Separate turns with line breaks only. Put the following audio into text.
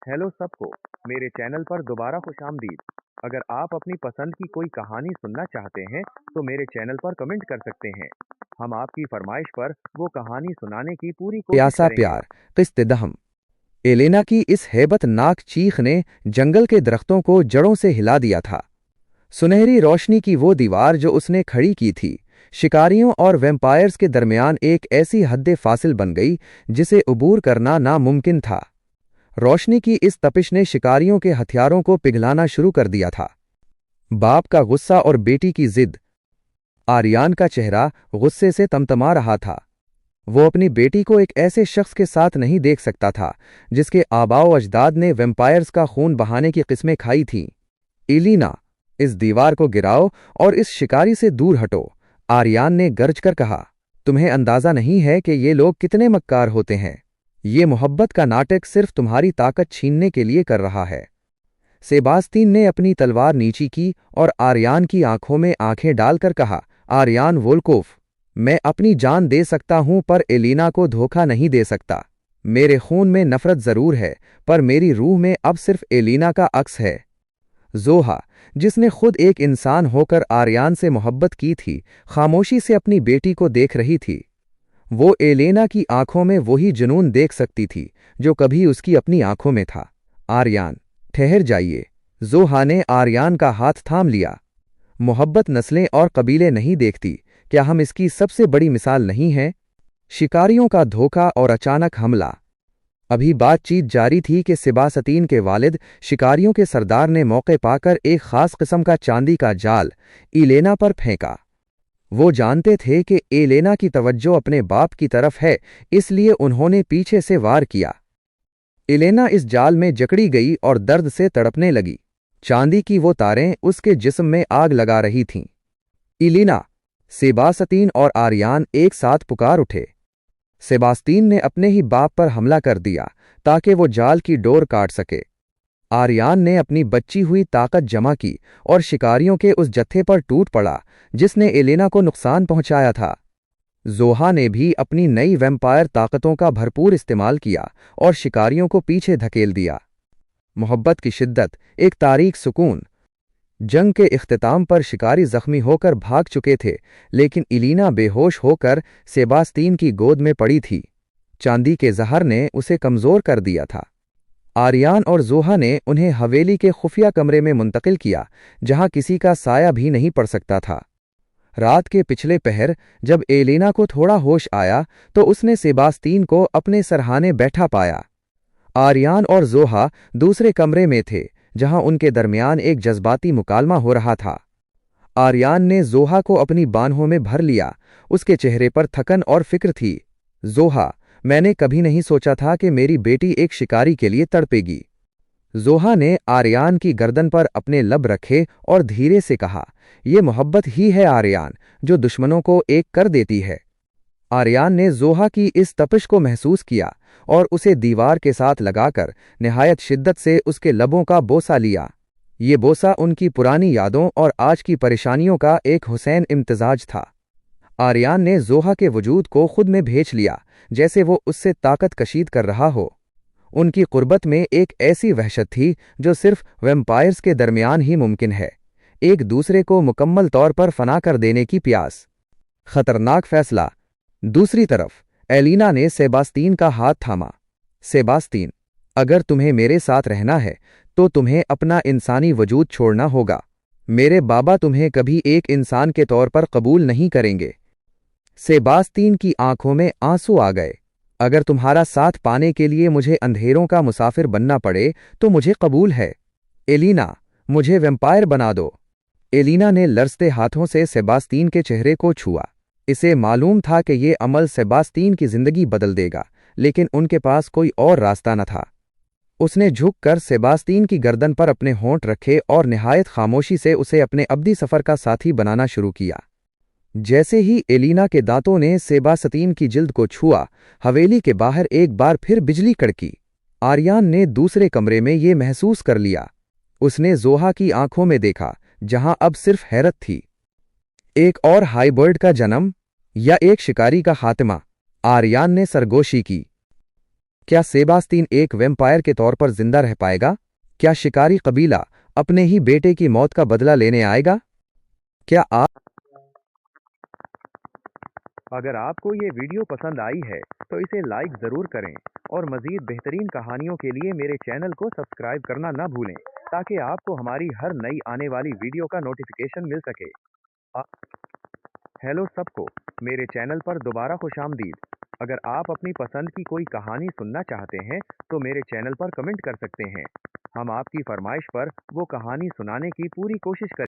Hello सबको, मेरे channel पर दोबारा खुशामदीद। अगर आप अपनी पसंद की कोई कहानी सुनना चाहते हैं, तो मेरे चैनल पर कमेंट कर सकते हैं। हम आपकी फरमाइश पर वो कहानी सुनाने की पूरी कोशिश
प्यासा
करेंगे।
प्यार किस्त दहम। एलेना की इस हैबतनाक चीख ने जंगल के दरख्तों को जड़ों से हिला दिया था। सुनहरी रोशनी की वो दीवार जो उसने खड़ी की थी, शिकारियों और वैम्पायर्स के दरमियान एक ऐसी हद्दे फासिल बन गई जिसे अबूर करना नामुमकिन था। रोशनी की इस तपिश ने शिकारियों के हथियारों को पिघलाना शुरू कर दिया था। बाप का गुस्सा और बेटी की जिद। आर्यान का चेहरा गुस्से से तमतमा रहा था। वो अपनी बेटी को एक ऐसे शख्स के साथ नहीं देख सकता था जिसके आबाओ अजदाद ने वैम्पायर्स का खून बहाने की किस्में खाई थीं। एलिना, इस दीवार को गिराओ और इस शिकारी से दूर हटो, आर्यान ने गरज कर कहा। तुम्हें अंदाजा नहीं है कि ये लोग कितने मक्कार होते हैं। ये मोहब्बत का नाटक सिर्फ तुम्हारी ताकत छीनने के लिए कर रहा है। सेबास्तीन ने अपनी तलवार नीची की और आर्यान की आंखों में आंखें डालकर कहा, आर्यान वोल्कोफ, मैं अपनी जान दे सकता हूं पर एलिना को धोखा नहीं दे सकता। मेरे खून में नफरत जरूर है, पर मेरी रूह में अब सिर्फ एलिना का अक्स है। जोहा, जिसने खुद एक इंसान होकर आर्यान से मोहब्बत की थी, खामोशी से अपनी बेटी को देख रही थी। वो एलेना की आंखों में वही जुनून देख सकती थी जो कभी उसकी अपनी आंखों में था। आर्यान, ठहर जाइए। जोहा ने आर्यान का हाथ थाम लिया। मोहब्बत नस्लें और कबीले नहीं देखती, क्या हम इसकी सबसे बड़ी मिसाल नहीं हैं? शिकारियों का धोखा और अचानक हमला। अभी बातचीत जारी थी कि सिबासतीन के वालिद शिकारियों के सरदार ने मौके पाकर एक खास किस्म का चांदी का जाल इलेना पर फेंका। वो जानते थे कि एलेना की तवज्जो अपने बाप की तरफ है, इसलिए उन्होंने पीछे से वार किया। एलेना इस जाल में जकड़ी गई और दर्द से तड़पने लगी। चांदी की वो तारें उसके जिस्म में आग लगा रही थीं। इलीना, सेबास्तीन और आर्यान एक साथ पुकार उठे। सेबास्तीन ने अपने ही बाप पर हमला कर दिया ताकि वो जाल की डोर काट सके। आर्यान ने अपनी बची हुई ताकत जमा की और शिकारियों के उस जत्थे पर टूट पड़ा जिसने एलेना को नुकसान पहुंचाया था। जोहा ने भी अपनी नई वैम्पायर ताकतों का भरपूर इस्तेमाल किया और शिकारियों को पीछे धकेल दिया। मोहब्बत की शिद्दत, एक तारीख सुकून। जंग के इख्तिताम पर शिकारी जख्मी होकर भाग चुके थे, लेकिन इलीना बेहोश होकर सेबास्तीन की गोद में पड़ी थी। चांदी के जहर ने उसे कमजोर कर दिया था। आर्यान और जोहा ने उन्हें हवेली के खुफिया कमरे में मुंतकिल किया, जहां किसी का साया भी नहीं पड़ सकता था। रात के पिछले पहर जब एलेना को थोड़ा होश आया तो उसने सेबास्तीन को अपने सरहाने बैठा पाया। आर्यान और जोहा दूसरे कमरे में थे, जहां उनके दरमियान एक जज्बाती मुकालमा हो रहा था। आर्यान ने जोहा को अपनी बाहों में भर लिया। उसके चेहरे पर थकन और फिक्र थी। जोहा, मैंने कभी नहीं सोचा था कि मेरी बेटी एक शिकारी के लिए तड़पेगी। जोहा ने आर्यान की गर्दन पर अपने लब रखे और धीरे से कहा, यह मोहब्बत ही है आर्यान, जो दुश्मनों को एक कर देती है। आर्यान ने जोहा की इस तपिश को महसूस किया और उसे दीवार के साथ लगाकर निहायत शिद्दत से उसके लबों का बोसा लिया। ये बोसा उनकी पुरानी यादों और आज की परेशानियों का एक हुसैन इम्तिजाज था। आर्यान ने जोहा के वजूद को खुद में भेज लिया, जैसे वो उससे ताकत कशीद कर रहा हो। उनकी कुर्बत में एक ऐसी वहशत थी जो सिर्फ वैम्पायर्स के दरमियान ही मुमकिन है, एक दूसरे को मुकम्मल तौर पर फना कर देने की प्यास। खतरनाक फैसला। दूसरी तरफ एलिना ने सेबास्तीन का हाथ थामा। सेबास्तीन, अगर तुम्हें मेरे साथ रहना है तो तुम्हें अपना इंसानी वजूद छोड़ना होगा। मेरे बाबा तुम्हें कभी एक इंसान के तौर पर कबूल नहीं करेंगे। सेबास्तीन की आंखों में आंसू आ गए। अगर तुम्हारा साथ पाने के लिए मुझे अंधेरों का मुसाफिर बनना पड़े तो मुझे कबूल है। एलिना, मुझे वैम्पायर बना दो। एलिना ने लरजते हाथों से सेबास्तीन के चेहरे को छुआ। इसे मालूम था कि ये अमल सेबास्तीन की जिंदगी बदल देगा, लेकिन उनके पास कोई और रास्ता न था। उसने झुककर सेबास्तीन की गर्दन पर अपने होंठ रखे और निहायत खामोशी से उसे अपने अब्दी सफर का साथी बनाना शुरू किया। जैसे ही एलिना के दांतों ने सेबास्तीन की जिल्द को छुआ, हवेली के बाहर एक बार फिर बिजली कड़की। आर्यान ने दूसरे कमरे में ये महसूस कर लिया। उसने जोहा की आंखों में देखा, जहां अब सिर्फ हैरत थी। एक और हाइबर्ड का जन्म या एक शिकारी का खात्मा? आर्यान ने सरगोशी की। क्या सेबास्तीन एक वैम्पायर के तौर पर जिंदा रह पाएगा? क्या शिकारी कबीला अपने ही बेटे की मौत का बदला लेने आएगा? क्या आप
अगर आपको ये वीडियो पसंद आई है तो इसे लाइक ज़रूर करें और मज़ीद बेहतरीन कहानियों के लिए मेरे चैनल को सब्सक्राइब करना ना भूलें ताकि आपको हमारी हर नई आने वाली वीडियो का नोटिफिकेशन मिल सके। आ- हेलो सबको, मेरे चैनल पर दोबारा खुशामदीद। अगर आप अपनी पसंद की कोई कहानी सुनना चाहते हैं तो मेरे चैनल पर कमेंट कर सकते हैं। हम आपकी फरमाइश पर वो कहानी सुनाने की पूरी कोशिश करेंगे।